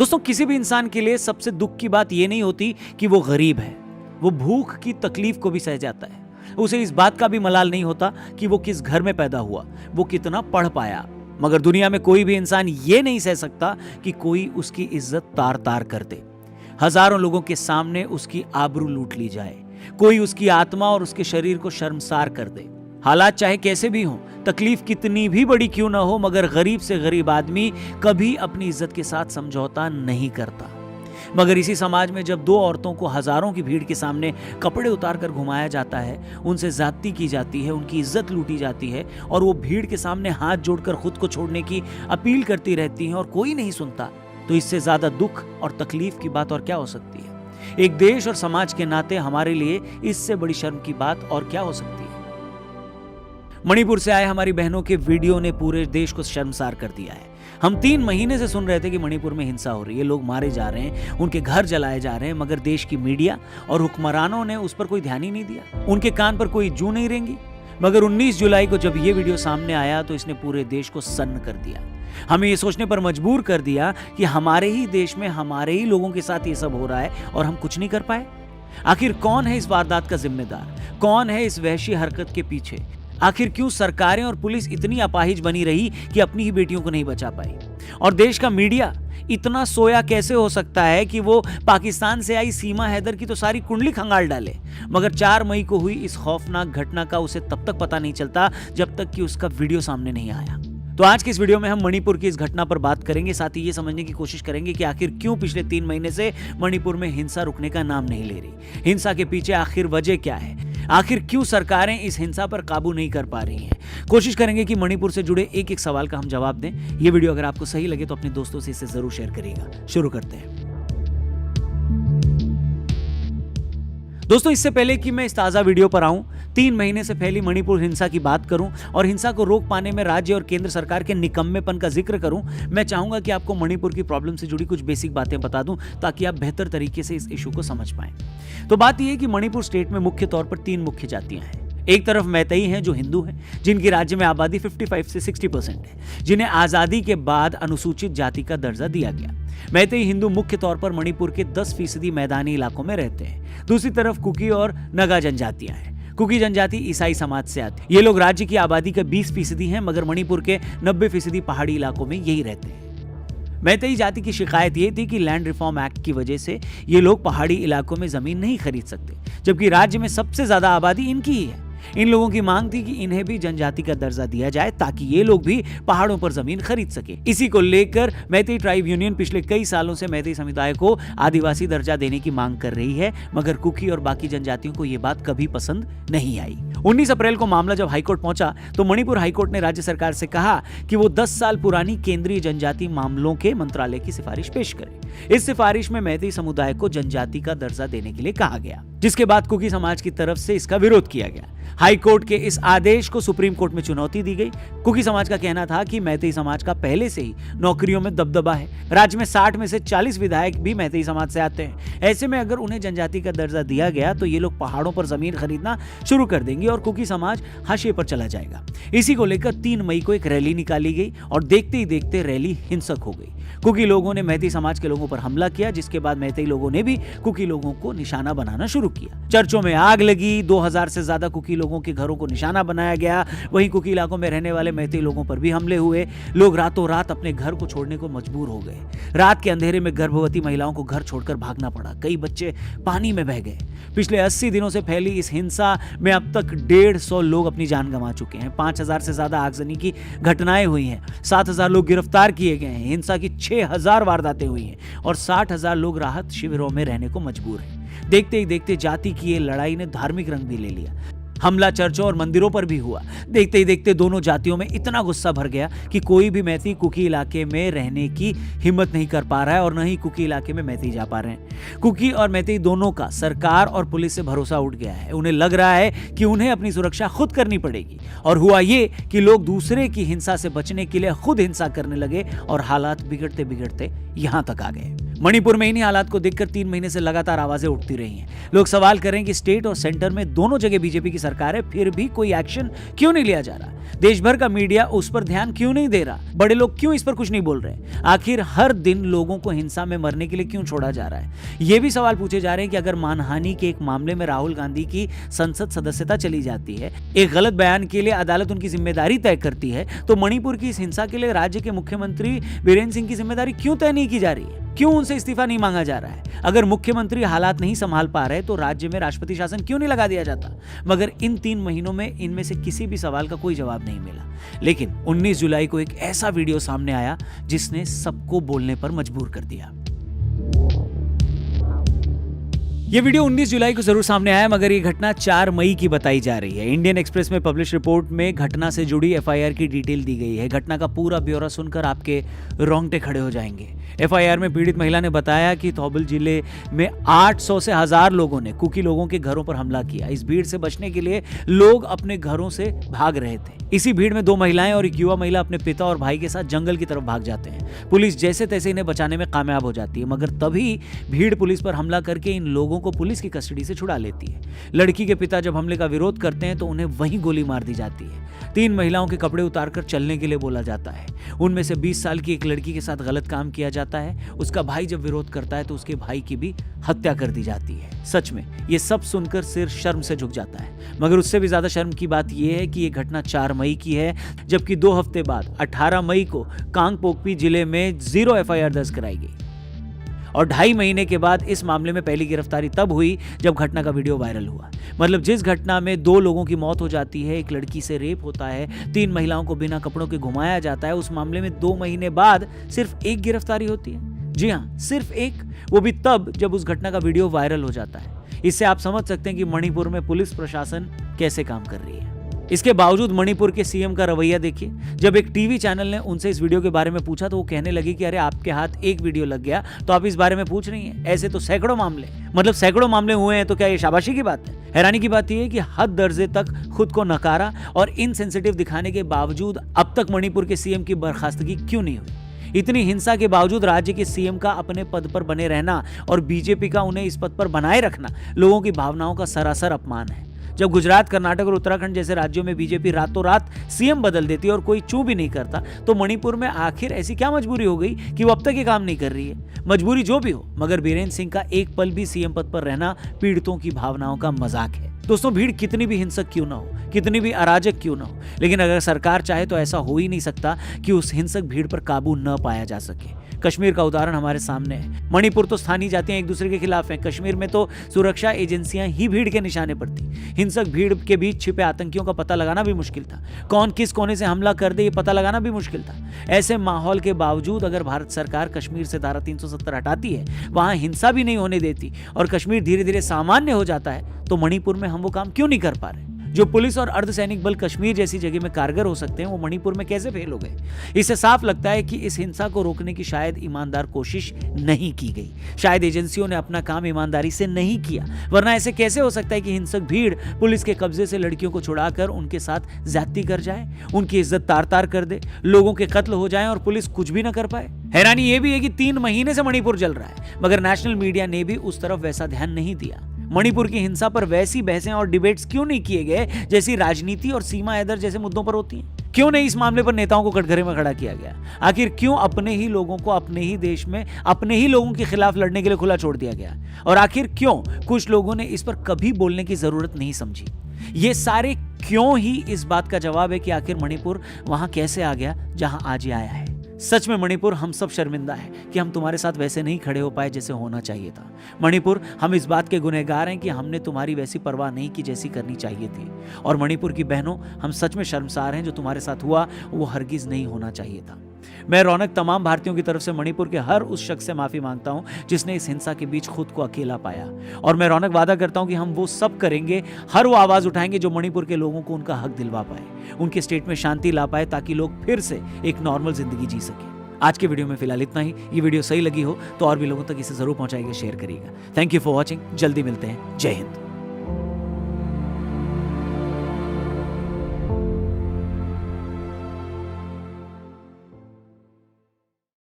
दोस्तों, किसी भी इंसान के लिए सबसे दुख की बात यह नहीं होती कि वो गरीब है। वो भूख की तकलीफ को भी सह जाता है। उसे इस बात का भी मलाल नहीं होता कि वो किस घर में पैदा हुआ, वो कितना पढ़ पाया। मगर दुनिया में कोई भी इंसान ये नहीं सह सकता कि कोई उसकी इज्जत तार तार कर दे, हजारों लोगों के सामने उसकी आबरू लूट ली जाए, कोई उसकी आत्मा और उसके शरीर को शर्मसार कर दे। हालात चाहे कैसे भी हों, तकलीफ कितनी भी बड़ी क्यों ना हो, मगर गरीब से गरीब आदमी कभी अपनी इज्जत के साथ समझौता नहीं करता। मगर इसी समाज में जब दो औरतों को हजारों की भीड़ के सामने कपड़े उतारकर घुमाया जाता है, उनसे ज्यादती की जाती है, उनकी इज्जत लूटी जाती है और वो भीड़ के सामने हाथ जोड़कर खुद को छोड़ने की अपील करती रहती हैं और कोई नहीं सुनता, तो इससे ज्यादा दुख और तकलीफ की बात और क्या हो सकती है। एक देश और समाज के नाते हमारे लिए इससे बड़ी शर्म की बात और क्या हो सकती है। मणिपुर से आए हमारी बहनों के वीडियो ने पूरे देश को शर्मसार कर दिया है। हम 3 महीने से सुन रहे थे कि मणिपुर में हिंसा हो रही है, लोग मारे जा रहे हैं, उनके घर जलाए जा रहे हैं, मगर देश की मीडिया और हुक्मरानों ने उस पर कोई ध्यान ही नहीं दिया। उनके कान पर कोई जू नहीं रेंगी। मगर 19 जुलाई को जब ये वीडियो सामने आया तो इसने पूरे देश को सन्न कर दिया। हमें ये सोचने पर मजबूर कर दिया कि हमारे ही देश में हमारे ही लोगों के साथ ये सब हो रहा है और हम कुछ नहीं कर पाए। आखिर कौन है इस वारदात का जिम्मेदार? कौन है इस वहशी हरकत के पीछे? आखिर क्यों सरकारें और पुलिस इतनी अपाहिज बनी रही कि अपनी ही बेटियों को नहीं बचा पाई? और देश का मीडिया इतना सोया कैसे हो सकता है कि वो पाकिस्तान से आई सीमा हैदर की तो सारी कुंडली खंगाल डाले, मगर 4 मई को हुई इस खौफनाक घटना का उसे तब तक पता नहीं चलता जब तक कि उसका वीडियो सामने नहीं आया। तो आज की इस वीडियो में हम मणिपुर की इस घटना पर बात करेंगे, साथ ही ये समझने की कोशिश करेंगे कि आखिर क्यों पिछले 3 महीने से मणिपुर में हिंसा रुकने का नाम नहीं ले रही। हिंसा के पीछे आखिर वजह क्या है? आखिर क्यों सरकारें इस हिंसा पर काबू नहीं कर पा रही हैं? कोशिश करेंगे कि मणिपुर से जुड़े एक एक सवाल का हम जवाब दें। ये वीडियो अगर आपको सही लगे तो अपने दोस्तों से इसे जरूर शेयर करिएगा। शुरू करते हैं। दोस्तों, इससे पहले कि मैं इस ताजा वीडियो पर आऊं, 3 महीने से फैली मणिपुर हिंसा की बात करूं और हिंसा को रोक पाने में राज्य और केंद्र सरकार के निकम्मेपन का जिक्र करूं, मैं चाहूंगा कि आपको मणिपुर की प्रॉब्लम से जुड़ी कुछ बेसिक बातें बता दूं ताकि आप बेहतर तरीके से इस इशू को समझ पाएं। तो बात यह है कि मणिपुर स्टेट में मुख्य तौर पर 3 मुख्य जातियां हैं। एक तरफ मैतेई हैं जो हिंदू हैं, जिनकी राज्य में आबादी 55 से 60% है, जिन्हें आजादी के बाद अनुसूचित जाति का दर्जा दिया गया। मैतेई हिंदू मुख्य तौर पर मणिपुर के 10% मैदानी इलाकों में रहते हैं। दूसरी तरफ कुकी और नगा जनजातियां हैं। कुकी जनजाति ईसाई समाज से आती है। ये लोग राज्य की आबादी के 20% हैं, मगर मणिपुर के 90% पहाड़ी इलाकों में यही रहते हैं। मैतेई जाति की शिकायत ये थी कि लैंड रिफॉर्म एक्ट की वजह से ये लोग पहाड़ी इलाकों में जमीन नहीं खरीद सकते, जबकि राज्य में सबसे ज्यादा आबादी इनकी ही है। इन लोगों की मांग थी कि इन्हें भी जनजाति का दर्जा दिया जाए ताकि ये लोग भी पहाड़ों पर जमीन खरीद सके। इसी को लेकर मैतेई ट्राइब यूनियन पिछले कई सालों से मैतेई समुदाय को आदिवासी दर्जा देने की मांग कर रही है, मगर कुकी और बाकी जनजातियों को यह बात कभी पसंद नहीं आई। 19 अप्रैल को मामला जब हाईकोर्ट पहुंचा तो मणिपुर हाईकोर्ट ने राज्य सरकार से कहा कि वो 10 साल पुरानी केंद्रीय जनजाति मामलों के मंत्रालय की सिफारिश पेश करे। इस सिफारिश में मैतेई समुदाय को जनजाति का दर्जा देने के लिए कहा गया, जिसके बाद कुकी समाज की तरफ से इसका विरोध किया गया। हाई कोर्ट के इस आदेश को सुप्रीम कोर्ट में चुनौती दी गई। कुकी समाज का कहना था कि मैतेई समाज का पहले से ही नौकरियों में दबदबा है। राज्य में 60 में से 40 विधायक भी मैतेई समाज से आते हैं। ऐसे में अगर उन्हें जनजाति का दर्जा दिया गया तो ये लोग पहाड़ों पर जमीन खरीदना शुरू कर देंगे और कुकी समाज हाशिए पर चला जाएगा। इसी को लेकर 3 मई को एक रैली निकाली गई और देखते ही देखते रैली हिंसक हो गई। कुकी लोगों ने मैतेई समाज के लोगों पर हमला किया, जिसके बाद मैतेई लोगों ने भी कुकी लोगों को निशाना बनाना शुरू किया। चर्चों में आग लगी, 2000 से ज्यादा कुकी लोगों के घरों को निशाना बनाया गया। वहीं कुकी इलाकों में रहने वाले मैतेई लोगों पर भी हमले हुए। लोग रातों रात अपने घर को छोड़ने को मजबूर हो गए। रात के अंधेरे में गर्भवती महिलाओं को घर छोड़कर भागना पड़ा। कई बच्चे पानी में बह गए। पिछले 80 दिनों से फैली इस हिंसा में अब तक 150 लोग अपनी जान गंवा चुके हैं। 5000 से ज्यादा आगजनी की घटनाएं हुई हैं। 7000 लोग गिरफ्तार किए गए हैं। हिंसा की 6000 वारदातें हुई हैं और 60,000 लोग राहत शिविरों में रहने को मजबूर हैं। देखते ही देखते जाति की ये लड़ाई ने धार्मिक रंग भी ले लिया। हमला चर्चों और मंदिरों पर भी हुआ। देखते ही देखते दोनों जातियों में इतना गुस्सा भर गया कि कोई भी मैतेई कुकी इलाके में रहने की हिम्मत नहीं कर पा रहा है और न ही कुकी इलाके में मैतेई जा पा रहे हैं। कुकी और मैतेई दोनों का सरकार और पुलिस से भरोसा उठ गया है। उन्हें लग रहा है कि उन्हें अपनी सुरक्षा खुद करनी पड़ेगी और हुआ ये कि लोग दूसरे की हिंसा से बचने के लिए खुद हिंसा करने लगे और हालात बिगड़ते बिगड़ते यहां तक आ गए। मणिपुर में इन्हीं हालात को देखकर 3 महीने से लगातार आवाजें उठती रही हैं। लोग सवाल कर रहे हैं कि स्टेट और सेंटर में दोनों जगह बीजेपी की सरकार है, फिर भी कोई एक्शन क्यों नहीं लिया जा रहा? देश भर का मीडिया उस पर ध्यान क्यों नहीं दे रहा? बड़े लोग क्यों इस पर कुछ नहीं बोल रहे? आखिर हर दिन लोगों को हिंसा में मरने के लिए क्यों छोड़ा जा रहा है? ये भी सवाल पूछे जा रहे हैं कि अगर मानहानि के एक मामले में राहुल गांधी की संसद सदस्यता चली जाती है, एक गलत बयान के लिए अदालत उनकी जिम्मेदारी तय करती है, तो मणिपुर की इस हिंसा के लिए राज्य के मुख्यमंत्री बीरेंद्र सिंह की जिम्मेदारी क्यों तय नहीं की जा रही है? क्यों उनसे इस्तीफा नहीं मांगा जा रहा है? अगर मुख्यमंत्री हालात नहीं संभाल पा रहे तो राज्य में राष्ट्रपति शासन क्यों नहीं लगा दिया जाता? मगर इन 3 महीनों में इनमें से किसी भी सवाल का कोई जवाब नहीं मिला। लेकिन 19 जुलाई को एक ऐसा वीडियो सामने आया जिसने सबको बोलने पर मजबूर कर दिया। ये वीडियो 19 जुलाई को जरूर सामने आया, मगर ये घटना 4 मई की बताई जा रही है। इंडियन एक्सप्रेस में पब्लिश रिपोर्ट में घटना से जुड़ी एफआईआर की डिटेल दी गई है। घटना का पूरा ब्यौरा सुनकर आपके रोंगटे खड़े हो जाएंगे। एफआईआर में पीड़ित महिला ने बताया कि थौबल जिले में 800 से 1000 लोगों ने कुकी लोगों के घरों पर हमला किया। इस भीड़ से बचने के लिए लोग अपने घरों से भाग रहे थे। इसी भीड़ में 2 महिलाएं और एक युवा महिला अपने पिता और भाई के साथ जंगल की तरफ भाग जाते हैं। पुलिस जैसे तैसे इन्हें बचाने में कामयाब हो जाती है, मगर तभी भीड़ पुलिस पर हमला करके इन लोगों को पुलिस की कस्टडी से छुड़ा लेती है। लड़की के पिता जब हमले का विरोध करते हैं तो उन्हें वहीं गोली मार दी जाती है। 3 महिलाओं के कपड़े उतारकर चलने के लिए बोला जाता है। उनमें से 20 साल की एक लड़की के साथ गलत काम किया जाता है। उसका भाई जब विरोध करता है तो उसके भाई की भी हत्या कर दी जाती है। सच में ये सब सुनकर सिर शर्म से झुक जाता है। मगर उससे भी ज्यादा शर्म की बात यह है कि ये घटना 4 मई की है, जबकि 2 हफ्ते बाद 18 मई को कांगपोकपी जिले में 0 एफआईआर दर्ज कराई गई। और 2.5 महीने के बाद इस मामले में पहली गिरफ्तारी तब हुई जब घटना का वीडियो वायरल हुआ। मतलब जिस घटना में 2 लोगों की मौत हो जाती है, एक लड़की से रेप होता है, 3 महिलाओं को बिना कपड़ों के घुमाया जाता है, उस मामले में 2 महीने बाद सिर्फ 1 गिरफ्तारी होती है। जी हाँ, सिर्फ 1, वो भी तब जब उस घटना का वीडियो वायरल हो जाता है। इससे आप समझ सकते हैं कि मणिपुर में पुलिस प्रशासन कैसे काम कर रही है। इसके बावजूद मणिपुर के सीएम का रवैया देखिए। जब एक टीवी चैनल ने उनसे इस वीडियो के बारे में पूछा तो वो कहने लगे कि अरे आपके हाथ एक वीडियो लग गया तो आप इस बारे में पूछ रही हैं, ऐसे तो सैकड़ों मामले, मतलब सैकड़ों मामले हुए हैं, तो क्या ये शाबाशी की बात है? हैरानी की बात यह है कि हद दर्जे तक खुद को नकारा और इनसेंसिटिव दिखाने के बावजूद अब तक मणिपुर के सीएम की बर्खास्तगी क्यों नहीं हुई? इतनी हिंसा के बावजूद राज्य के सीएम का अपने पद पर बने रहना और बीजेपी का उन्हें इस पद पर बनाए रखना लोगों की भावनाओं का सरासर अपमान है। जब गुजरात, कर्नाटक और उत्तराखंड जैसे राज्यों में बीजेपी रातों रात सीएम बदल देती है और कोई चू भी नहीं करता, तो मणिपुर में आखिर ऐसी क्या मजबूरी हो गई कि वो अब तक ये काम नहीं कर रही है? मजबूरी जो भी हो, मगर बीरेंद्र सिंह का एक पल भी सीएम पद पर रहना पीड़ितों की भावनाओं का मजाक है। दोस्तों, भीड़ कितनी भी हिंसक क्यों ना हो, कितनी भी अराजक क्यों ना हो, लेकिन अगर सरकार चाहे तो ऐसा हो ही नहीं सकता कि उस हिंसक भीड़ पर काबू न पाया जा सके। कश्मीर का उदाहरण हमारे सामने है। मणिपुर तो स्थानीय जातियां एक दूसरे के खिलाफ हैं, कश्मीर में तो सुरक्षा एजेंसियां ही भीड़ के निशाने पर थी। हिंसक भीड़ के बीच छिपे आतंकियों का पता लगाना भी मुश्किल था। कौन किस कोने से हमला कर दे ये पता लगाना भी मुश्किल था। ऐसे माहौल के बावजूद अगर भारत सरकार कश्मीर से धारा 370 हटाती है, वहां हिंसा भी नहीं होने देती और कश्मीर धीरे धीरे सामान्य हो जाता है, तो मणिपुर में हम वो काम क्यों नहीं कर पा रहे? जो पुलिस और अर्धसैनिक बल कश्मीर जैसी जगह में कारगर हो सकते हैं, वो मणिपुर में कैसे फेल हो गए? इससे साफ लगता है कि इस हिंसा को रोकने की शायद ईमानदार कोशिश नहीं की गई। शायद एजेंसियों ने अपना काम ईमानदारी से नहीं किया, वरना ऐसे कैसे हो सकता है कि हिंसक भीड़ पुलिस के कब्जे से लड़कियों को छुड़ाकर उनके साथ ज्यादती कर जाए, उनकी इज्जत तार तार कर दे, लोगों के कत्ल हो जाएं और पुलिस कुछ भी न कर पाए? हैरानी यह भी है कि 3 महीने से मणिपुर जल रहा है, मगर नेशनल मीडिया ने भी उस तरफ वैसा ध्यान नहीं दिया। मणिपुर की हिंसा पर वैसी बहसें और डिबेट्स क्यों नहीं किए गए जैसी राजनीति और सीमा हैदर जैसे मुद्दों पर होती हैं? क्यों नहीं इस मामले पर नेताओं को कटघरे में खड़ा किया गया? आखिर क्यों अपने ही लोगों को अपने ही देश में अपने ही लोगों के खिलाफ लड़ने के लिए खुला छोड़ दिया गया? और आखिर क्यों कुछ लोगों ने इस पर कभी बोलने की जरूरत नहीं समझी? ये सारे क्यों ही इस बात का जवाब है कि आखिर मणिपुर वहां कैसे आ गया जहां आज ये आया है। सच में मणिपुर, हम सब शर्मिंदा है कि हम तुम्हारे साथ वैसे नहीं खड़े हो पाए जैसे होना चाहिए था। मणिपुर, हम इस बात के गुनहगार हैं कि हमने तुम्हारी वैसी परवाह नहीं की जैसी करनी चाहिए थी। और मणिपुर की बहनों, हम सच में शर्मसार हैं, जो तुम्हारे साथ हुआ वो हरगिज नहीं होना चाहिए था। मैं रौनक तमाम भारतीयों की तरफ से मणिपुर के हर उस शख्स से माफी मांगता हूं जिसने इस हिंसा के बीच खुद को अकेला पाया। और मैं रौनक वादा करता हूं कि हम वो सब करेंगे, हर वो आवाज उठाएंगे जो मणिपुर के लोगों को उनका हक दिलवा पाए, उनके स्टेट में शांति ला पाए, ताकि लोग फिर से एक नॉर्मल जिंदगी जी सके। आज के वीडियो में फिलहाल इतना ही। ये वीडियो सही लगी हो तो और भी लोगों तक इसे जरूर पहुंचाइएगा, शेयर करिएगा। Thank you for watching. जल्दी मिलते हैं। जय हिंद।